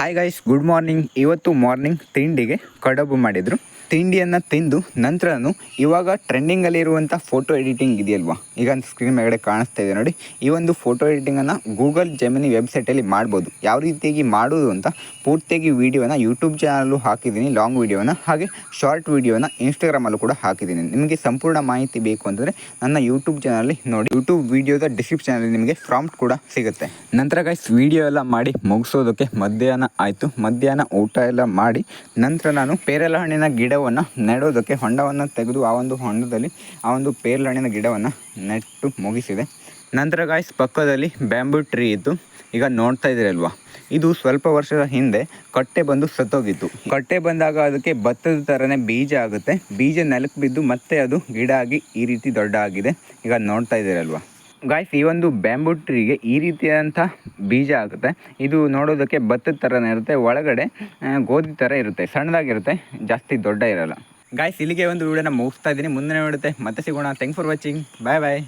Hi guys, good morning. ಇವತ್ತು morning ತಿಂಡಿಗೆ ಕಡುಬು ಮಾಡಿದರು. ತಿಂಡಿಯನ್ನು ತಿಂದು ನಂತರ ಇವಾಗ ಟ್ರೆಂಡಿಂಗಲ್ಲಿರುವಂಥ ಫೋಟೋ ಎಡಿಟಿಂಗ್ ಇದೆಯಲ್ವಾ, ಈಗ ಸ್ಕ್ರೀನ್ ಮೇಲ್ಗಡೆ ಕಾಣಿಸ್ತಾ ಇದೆ ನೋಡಿ. ಈ ಒಂದು ಫೋಟೋ ಎಡಿಟಿಂಗನ್ನು ಗೂಗಲ್ ಜೆಮಿನಿ ವೆಬ್ಸೈಟಲ್ಲಿ ಮಾಡ್ಬೋದು. ಯಾವ ರೀತಿಯಾಗಿ ಮಾಡೋದು ಅಂತ ಪೂರ್ತಿಯಾಗಿ ವೀಡಿಯೋನ ಯೂಟ್ಯೂಬ್ ಚಾನಲ್ಲು ಹಾಕಿದ್ದೀನಿ, ಲಾಂಗ್ ವೀಡಿಯೋನ, ಹಾಗೆ ಶಾರ್ಟ್ ವೀಡಿಯೋನ ಇನ್ಸ್ಟಾಗ್ರಾಮಲ್ಲೂ ಕೂಡ ಹಾಕಿದ್ದೀನಿ. ನಿಮಗೆ ಸಂಪೂರ್ಣ ಮಾಹಿತಿ ಬೇಕು ಅಂತಂದರೆ ನನ್ನ ಯೂಟ್ಯೂಬ್ ಚಾನಲ್ಲಿ ನೋಡಿ. ಯೂಟ್ಯೂಬ್ ವೀಡಿಯೋದ ಡಿಸ್ಕ್ರಿಪ್ಷನಲ್ಲಿ ನಿಮಗೆ ಪ್ರಾಂಪ್ಟ್ ಕೂಡ ಸಿಗುತ್ತೆ. ನಂತರ ಗೈಸ್ ವಿಡಿಯೋ ಎಲ್ಲ ಮಾಡಿ ಮುಗಿಸೋದಕ್ಕೆ ಮಧ್ಯಾಹ್ನ ಆಯಿತು. ಮಧ್ಯಾಹ್ನ ಊಟ ಎಲ್ಲ ಮಾಡಿ ನಂತರ ನಾನು ಪೇರಲ ಹಣ್ಣಿನ ಗಿಡವನ್ನು ನೆಡೋದಕ್ಕೆ ಹೊಂಡವನ್ನು ತೆಗೆದು ಆ ಒಂದು ಹೊಂಡದಲ್ಲಿ ಆ ಒಂದು ಪೇರಲ ಹಣ್ಣಿನ ಗಿಡವನ್ನು ನೆಟ್ಟು ಮುಗಿಸಿದೆ. ನಂತರ ಗಾಯ್ಸ್ ಪಕ್ಕದಲ್ಲಿ ಬ್ಯಾಂಬೂ ಟ್ರೀ ಇತ್ತು. ಈಗ ನೋಡ್ತಾ ಇದ್ದೀರಲ್ವಾ, ಇದು ಸ್ವಲ್ಪ ವರ್ಷದ ಹಿಂದೆ ಕಟ್ಟೆ ಬಂದು ಸತ್ತೋಗಿತ್ತು. ಕಟ್ಟೆ ಬಂದಾಗ ಅದಕ್ಕೆ ಭತ್ತದ ಥರನೇ ಬೀಜ ಆಗುತ್ತೆ. ಬೀಜ ನೆಲಕ್ಕೆ ಬಿದ್ದು ಮತ್ತೆ ಅದು ಗಿಡ ಆಗಿ ಈ ರೀತಿ ದೊಡ್ಡ ಆಗಿದೆ. ಈಗ ನೋಡ್ತಾ ಇದ್ದೀರಲ್ವಾ ಗಾಯ್ಸ್, ಈ ಒಂದು ಬ್ಯಾಂಬೂ ಟ್ರೀಗೆ ಈ ರೀತಿಯಾದಂಥ ಬೀಜ ಆಗುತ್ತೆ. ಇದು ನೋಡೋದಕ್ಕೆ ಭತ್ತದ ಥರನೇ ಇರುತ್ತೆ, ಒಳಗಡೆ ಗೋಧಿ ಥರ ಇರುತ್ತೆ, ಸಣ್ಣದಾಗಿರುತ್ತೆ, ಜಾಸ್ತಿ ದೊಡ್ಡ ಇರೋಲ್ಲ. ಗಾಯ್ಸ್, ಇಲ್ಲಿಗೆ ಒಂದು ವಿಡಿಯೋನ ಮುಗಿಸ್ತಾ ಇದ್ದೀನಿ. ಮುಂದೆ ನೋಡುತ್ತೆ ಮತ್ತೆ ಸಿಗೋಣ. Thanks for watching. Bye bye.